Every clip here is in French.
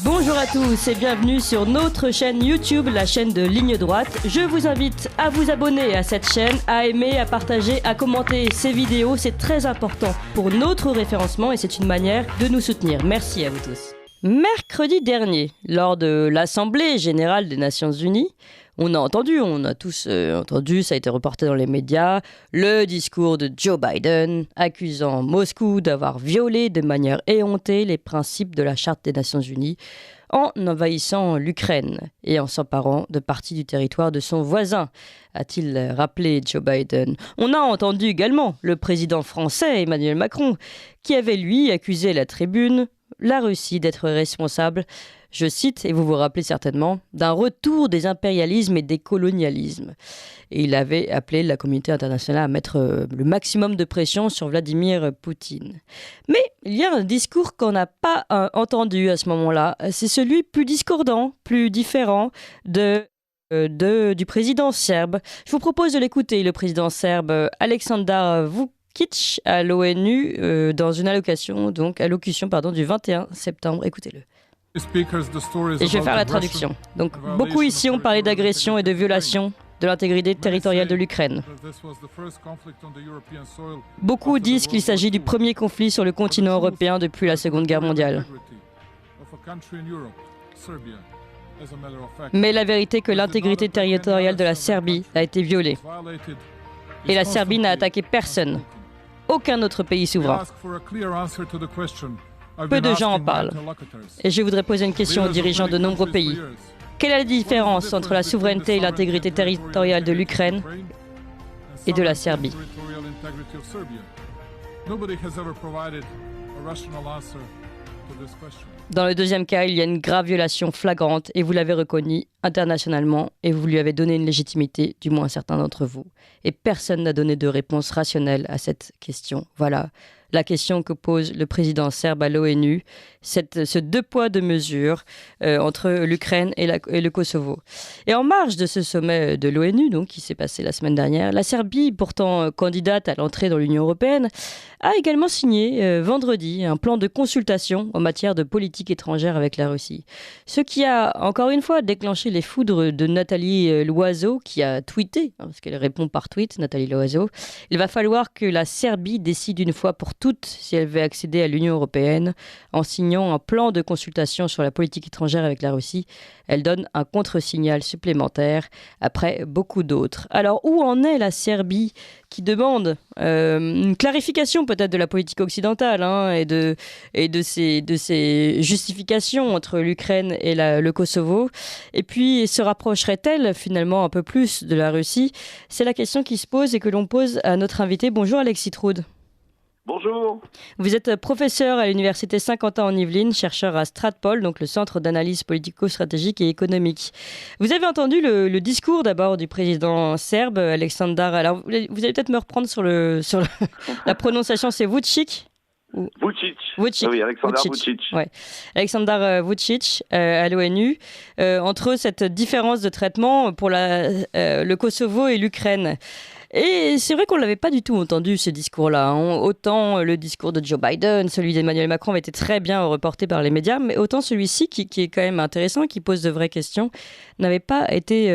Bonjour à tous et bienvenue sur notre chaîne YouTube, la chaîne de Ligne Droite. Je vous invite à vous abonner à cette chaîne, à aimer, à partager, à commenter ces vidéos. C'est très important pour notre référencement et c'est une manière de nous soutenir. Merci à vous tous. Mercredi dernier, lors de l'Assemblée générale des Nations Unies, on a tous entendu, ça a été reporté dans les médias, le discours de Joe Biden accusant Moscou d'avoir violé de manière éhontée les principes de la Charte des Nations Unies en envahissant l'Ukraine et en s'emparant de parties du territoire de son voisin, a-t-il rappelé Joe Biden. On a entendu également le président français Emmanuel Macron qui avait lui accusé la tribune la Russie d'être responsable, je cite, et vous vous rappelez certainement, d'un retour des impérialismes et des colonialismes. Et il avait appelé la communauté internationale à mettre le maximum de pression sur Vladimir Poutine. Mais il y a un discours qu'on n'a pas entendu à ce moment-là. C'est celui plus discordant, plus différent du président serbe. Je vous propose de l'écouter, le président serbe Aleksandar Vučić à l'ONU dans une allocution du 21 septembre. Écoutez-le. Et je vais faire la traduction. Donc, beaucoup ici ont parlé d'agression et de violation de l'intégrité territoriale de l'Ukraine. Beaucoup disent qu'il s'agit du premier conflit sur le continent européen depuis la Seconde Guerre mondiale. Mais la vérité est que l'intégrité territoriale de la Serbie a été violée. Et la Serbie n'a attaqué personne. Aucun autre pays souverain. Peu de gens en parlent. Et je voudrais poser une question aux dirigeants de nombreux pays. Quelle est la différence entre la souveraineté et l'intégrité territoriale de l'Ukraine et de la Serbie ? Dans le deuxième cas, il y a une grave violation flagrante et vous l'avez reconnu internationalement et vous lui avez donné une légitimité, du moins certains d'entre vous. Et personne n'a donné de réponse rationnelle à cette question. Voilà la question que pose le président serbe à l'ONU, ce deux poids deux mesures entre l'Ukraine et le Kosovo. Et en marge de ce sommet de l'ONU, donc qui s'est passé la semaine dernière, la Serbie, pourtant candidate à l'entrée dans l'Union européenne, a également signé vendredi un plan de consultation en matière de politique étrangère avec la Russie. Ce qui a encore une fois déclenché les foudres de Nathalie Loiseau qui a tweeté, parce qu'elle répond par tweet, Nathalie Loiseau. Il va falloir que la Serbie décide une fois pour toutes si elle veut accéder à l'Union européenne en signant un plan de consultation sur la politique étrangère avec la Russie. Elle donne un contre-signal supplémentaire après beaucoup d'autres. Alors, où en est la Serbie qui demande une clarification peut-être de la politique occidentale et de ses justifications entre l'Ukraine et le Kosovo? Et puis, se rapprocherait-elle finalement un peu plus de la Russie? C'est la question qui se pose et que l'on pose à notre invité. Bonjour Alexis Troud. Bonjour. Vous êtes professeur à l'Université Saint-Quentin en Yvelines, chercheur à Stratpol, donc le Centre d'analyse politico-stratégique et économique. Vous avez entendu le discours d'abord du président serbe, Aleksandar. Alors, vous allez peut-être me reprendre sur la prononciation, c'est Vučić ou... Vučić. Vučić. Oui, Aleksandar Vučić. Ouais. Aleksandar Vučić à l'ONU, entre cette différence de traitement pour le Kosovo et l'Ukraine. Et c'est vrai qu'on ne l'avait pas du tout entendu, ce discours-là. Autant le discours de Joe Biden, celui d'Emmanuel Macron avait été très bien reporté par les médias, mais autant celui-ci, qui est quand même intéressant, qui pose de vraies questions, n'avait pas été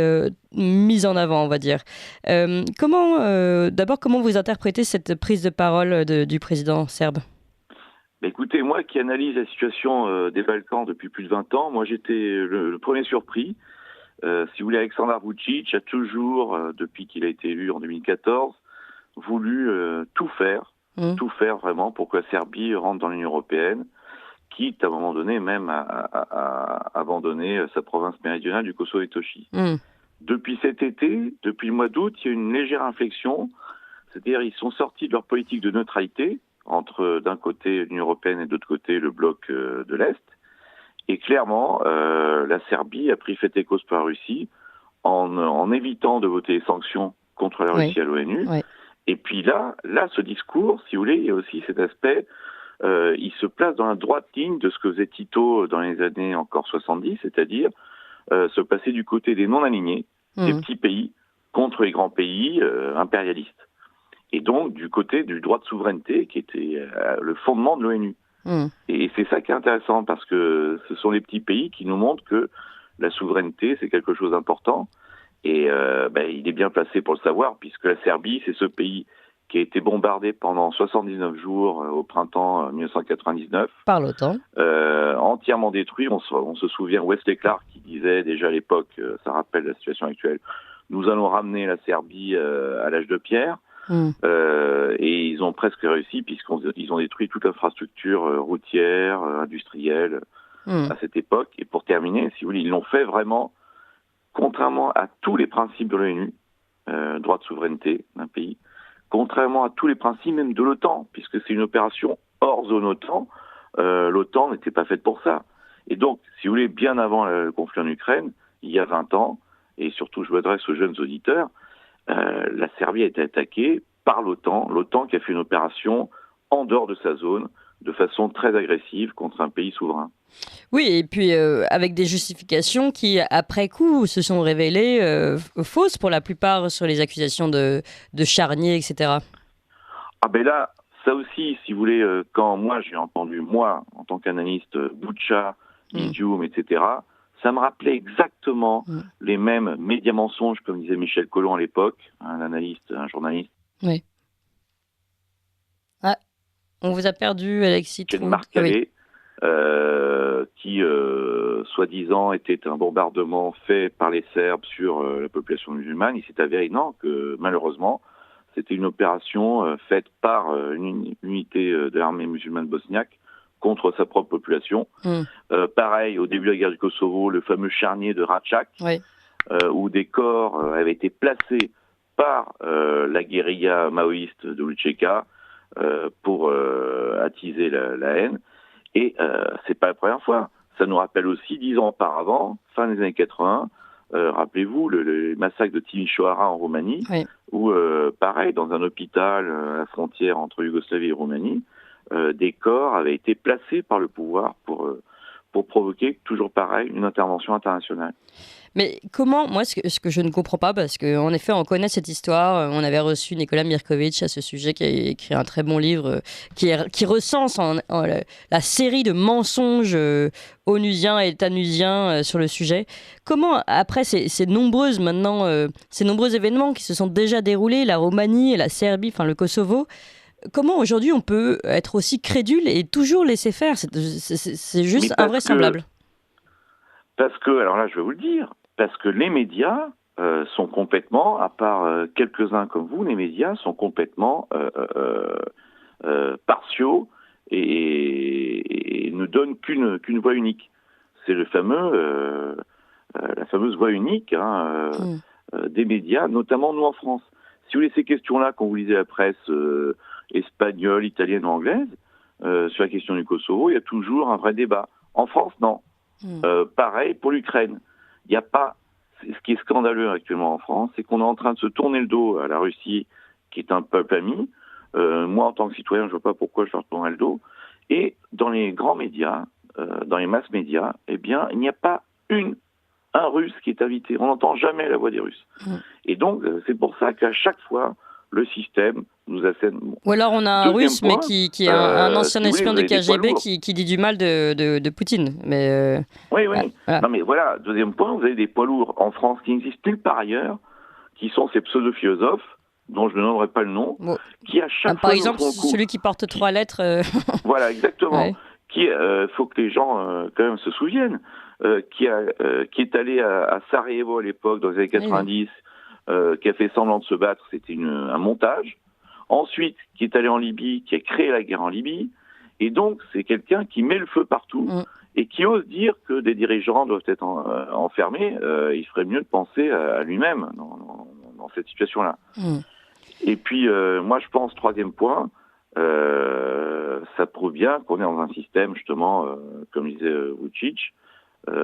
mis en avant, on va dire. D'abord, comment vous interprétez cette prise de parole du président serbe ? Écoutez, moi qui analyse la situation des Balkans depuis plus de 20 ans, moi j'étais le premier surpris. Si vous voulez, Aleksandar Vučić a toujours, depuis qu'il a été élu en 2014, voulu tout faire vraiment pour que la Serbie rentre dans l'Union européenne, quitte à un moment donné même à abandonner sa province méridionale du Kosovo et Tochi. Depuis cet été, depuis le mois d'août, il y a une légère inflexion, c'est-à-dire ils sont sortis de leur politique de neutralité, entre d'un côté l'Union européenne et de l'autre côté le bloc de l'Est. Et clairement, la Serbie a pris fait et cause pour la Russie en évitant de voter les sanctions contre la Russie à l'ONU. Oui. Et puis là, ce discours, si vous voulez, il y a aussi cet aspect, il se place dans la droite ligne de ce que faisait Tito dans les années encore 70, c'est-à-dire se placer du côté des non-alignés, des petits pays, contre les grands pays impérialistes. Et donc du côté du droit de souveraineté qui était le fondement de l'ONU. Et c'est ça qui est intéressant, parce que ce sont les petits pays qui nous montrent que la souveraineté, c'est quelque chose d'important. Et il est bien placé pour le savoir, puisque la Serbie, c'est ce pays qui a été bombardé pendant 79 jours au printemps 1999. Par l'OTAN. Entièrement détruit. On se souvient, Wesley Clark qui disait déjà à l'époque, ça rappelle la situation actuelle, nous allons ramener la Serbie à l'âge de pierre. Et ils ont presque réussi, puisqu'ils ont détruit toute l'infrastructure routière, industrielle à cette époque. Et pour terminer, si vous voulez, ils l'ont fait vraiment contrairement à tous les principes de l'ONU, droit de souveraineté d'un pays, contrairement à tous les principes même de l'OTAN, puisque c'est une opération hors zone OTAN. L'OTAN n'était pas faite pour ça. Et donc, si vous voulez, bien avant le conflit en Ukraine, il y a 20 ans, et surtout je m'adresse aux jeunes auditeurs, la Serbie a été attaquée par l'OTAN qui a fait une opération en dehors de sa zone, de façon très agressive contre un pays souverain. Oui, et puis avec des justifications qui, après coup, se sont révélées fausses pour la plupart sur les accusations de charniers, etc. Ah ben là, ça aussi, si vous voulez, quand moi j'ai entendu, moi, en tant qu'analyste, Butcha, Izium, etc., ça me rappelait exactement les mêmes médias mensonges, comme disait Michel Collomb à l'époque, un analyste, un journaliste. Oui. Ah, on vous a perdu, Alexis. Marc Calais, qui, soi-disant, était un bombardement fait par les Serbes sur la population musulmane. Il s'est avéré, non, que malheureusement, c'était une opération faite par une unité de l'armée musulmane bosniaque contre sa propre population. Pareil, au début de la guerre du Kosovo, le fameux charnier de Račak, où des corps avaient été placés par la guérilla maoïste de Vučića pour attiser la haine. Et c'est pas la première fois. Ça nous rappelle aussi 10 ans auparavant, fin des années 80, rappelez-vous, le massacre de Timișoara en Roumanie, où, pareil, dans un hôpital à la frontière entre Yougoslavie et Roumanie, des corps avaient été placés par le pouvoir pour provoquer, toujours pareil, une intervention internationale. Mais comment, moi, ce que je ne comprends pas, parce qu'en effet, on connaît cette histoire, on avait reçu Nicolas Mirkovic à ce sujet, qui a écrit un très bon livre, qui recense la série de mensonges onusiens et tanusiens sur le sujet. Comment, après ces nombreux événements qui se sont déjà déroulés, la Roumanie et la Serbie, enfin le Kosovo, comment aujourd'hui on peut être aussi crédule et toujours laisser faire? C'est juste invraisemblable. Parce que, alors là, je vais vous le dire, parce que les médias sont complètement, à part quelques-uns comme vous, les médias sont complètement partiaux et ne donnent qu'une voix unique. C'est la fameuse voix unique des médias, notamment nous en France. Si vous voulez, ces questions-là, quand vous lisez la presse espagnole, italienne ou anglaise, sur la question du Kosovo, il y a toujours un vrai débat. En France, non. Pareil pour l'Ukraine. Il n'y a pas. Ce qui est scandaleux actuellement en France, c'est qu'on est en train de se tourner le dos à la Russie, qui est un peuple ami. Moi, en tant que citoyen, je ne vois pas pourquoi je leur tournerais le dos. Et dans les grands médias, dans les masses médias, eh bien, il n'y a pas un Russe qui est invité. On n'entend jamais la voix des Russes. Et donc, c'est pour ça qu'à chaque fois, le système nous assène. Ou alors on a un Russe, mais qui est un ancien espion de KGB qui dit du mal de Poutine. Mais oui. Voilà. Non, mais voilà, deuxième point, vous avez des poids lourds en France qui n'existent nulle part ailleurs, qui sont ces pseudo-philosophes, dont je ne nommerai pas le nom, qui à chaque fois. Par exemple, celui qui porte 3 lettres. Voilà, exactement. Ouais. Qui, faut que les gens quand même se souviennent, qui est allé à Sarajevo à l'époque, dans les années 90, qui a fait semblant de se battre, c'était un montage. Ensuite, qui est allé en Libye, qui a créé la guerre en Libye. Et donc, c'est quelqu'un qui met le feu partout et qui ose dire que des dirigeants doivent être enfermés. Il ferait mieux de penser à lui-même dans cette situation-là. Et puis, moi, je pense, troisième point, ça prouve bien qu'on est dans un système, justement, comme disait Vučić,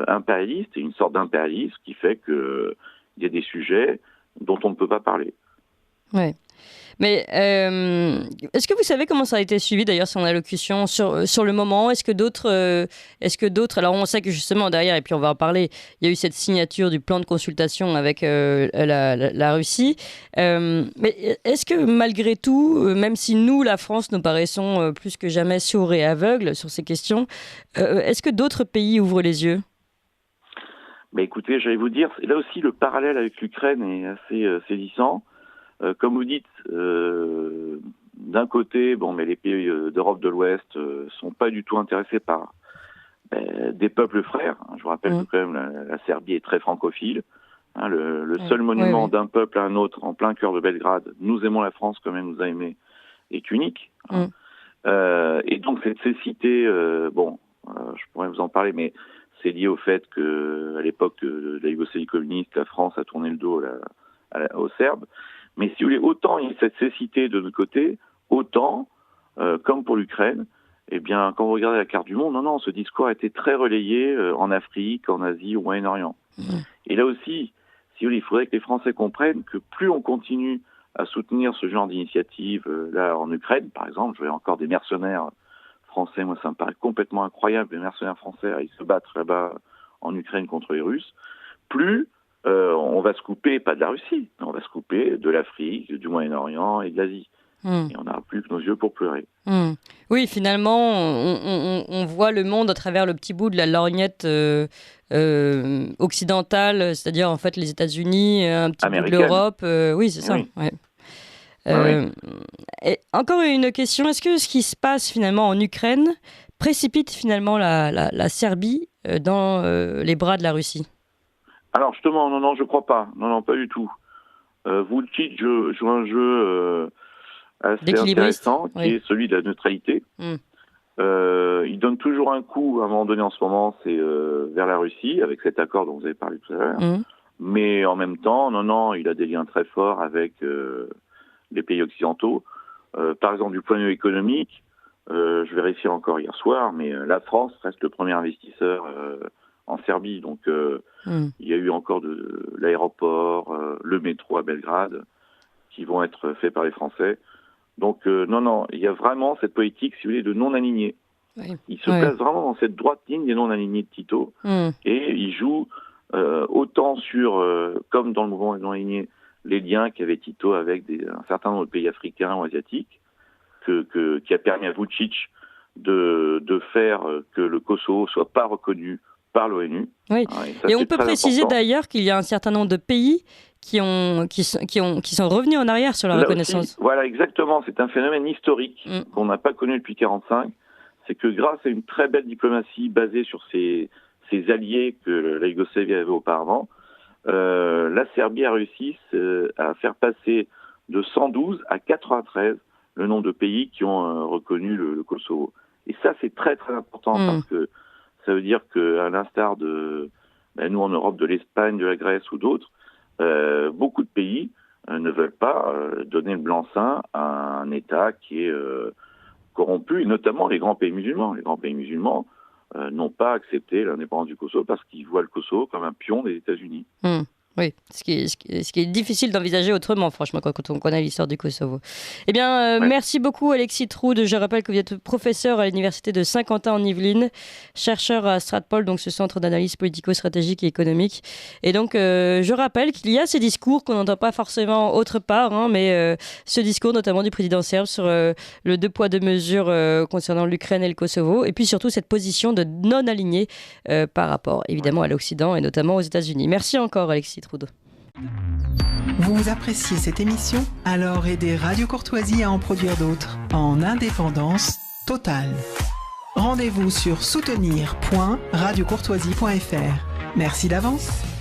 impérialiste, et une sorte d'impérialisme qui fait qu'il y a des sujets dont on ne peut pas parler. Ouais. Mais est-ce que vous savez comment ça a été suivi d'ailleurs son allocution sur le moment? Est-ce que d'autres, alors on sait que justement derrière, et puis on va en parler, il y a eu cette signature du plan de consultation avec la Russie. Mais est-ce que malgré tout, même si nous, la France, nous paraissons plus que jamais sourds et aveugles sur ces questions, est-ce que d'autres pays ouvrent les yeux? Mais écoutez, j'allais vous dire, là aussi le parallèle avec l'Ukraine est assez saisissant. Comme vous dites, d'un côté, mais les pays d'Europe de l'Ouest sont pas du tout intéressés par des peuples frères. Je vous rappelle que quand même la Serbie est très francophile. Le seul monument d'un peuple à un autre en plein cœur de Belgrade, nous aimons la France comme elle nous a aimés, est unique. Et donc cette cécité, je pourrais vous en parler, mais c'est lié au fait qu'à l'époque de la Yougoslavie communiste, la France a tourné le dos aux Serbes. Mais si vous voulez, autant il y a cette cécité de notre côté, autant, comme pour l'Ukraine, eh bien, quand vous regardez la carte du monde, non, ce discours a été très relayé en Afrique, en Asie, au Moyen-Orient. Et là aussi, si vous voulez, il faudrait que les Français comprennent que plus on continue à soutenir ce genre d'initiative, là, en Ukraine, par exemple, je vois encore des mercenaires français, moi ça me paraît complètement incroyable, les mercenaires français, ils se battent là-bas en Ukraine contre les Russes, plus on va se couper, pas de la Russie, on va se couper de l'Afrique, du Moyen-Orient et de l'Asie. Et on n'aura plus que nos yeux pour pleurer. Oui, finalement, on voit le monde à travers le petit bout de la lorgnette occidentale, c'est-à-dire en fait les États-Unis, un petit bout de l'Europe. Oui, c'est ça. Oui. Ouais. Et encore une question, est-ce que ce qui se passe finalement en Ukraine précipite finalement la Serbie dans les bras de la Russie? Alors justement, non, je crois pas. Non, pas du tout. Vučić joue un jeu assez intéressant, qui est celui de la neutralité. Il donne toujours un coup, à un moment donné en ce moment, c'est vers la Russie, avec cet accord dont vous avez parlé tout à l'heure. Mais en même temps, non, il a des liens très forts avec les pays occidentaux. Par exemple, du point de vue économique, je vérifiais encore hier soir, mais la France reste le premier investisseur en Serbie. Donc, il y a eu encore l'aéroport, le métro à Belgrade, qui vont être faits par les Français. Donc, non, il y a vraiment cette politique, si vous voulez, de non-alignés. Il se place vraiment dans cette droite ligne des non-alignés de Tito. Et il joue autant sur, comme dans le mouvement des non-alignés, les liens qu'avait Tito avec un certain nombre de pays africains ou asiatiques, qui a permis à Vučić de faire que le Kosovo soit pas reconnu par l'ONU. Oui. Et on peut préciser d'ailleurs qu'il y a un certain nombre de pays qui sont revenus en arrière sur la reconnaissance. Aussi, voilà, exactement. C'est un phénomène historique qu'on n'a pas connu depuis 1945. C'est que grâce à une très belle diplomatie basée sur ces alliés que la Yougoslavie avait auparavant, la Serbie a réussi à faire passer de 112 à 93 le nombre de pays qui ont reconnu le Kosovo. Et ça, c'est très très important parce que ça veut dire qu'à l'instar de nous en Europe, de l'Espagne, de la Grèce ou d'autres, beaucoup de pays ne veulent pas donner le blanc-seing à un État qui est corrompu, et notamment les grands pays musulmans. Les grands pays musulmans n'ont pas accepté l'indépendance du Kosovo parce qu'ils voient le Kosovo comme un pion des États-Unis. Oui, ce qui est difficile d'envisager autrement, franchement, quand on connaît l'histoire du Kosovo. Eh bien, merci beaucoup, Alexis Troud. Je rappelle que vous êtes professeur à l'université de Saint-Quentin en Yvelines, chercheur à Stratpol, donc ce centre d'analyse politico-stratégique et économique. Et donc, je rappelle qu'il y a ces discours qu'on n'entend pas forcément autre part, mais ce discours notamment du président serbe sur le 2 poids 2 mesures concernant l'Ukraine et le Kosovo, et puis surtout cette position de non-aligné par rapport, évidemment, à l'Occident et notamment aux États-Unis. Merci encore, Alexis Troud. Vous appréciez cette émission? Alors aidez Radio Courtoisie à en produire d'autres en indépendance totale. Rendez-vous sur soutenir.radiocourtoisie.fr. Merci d'avance.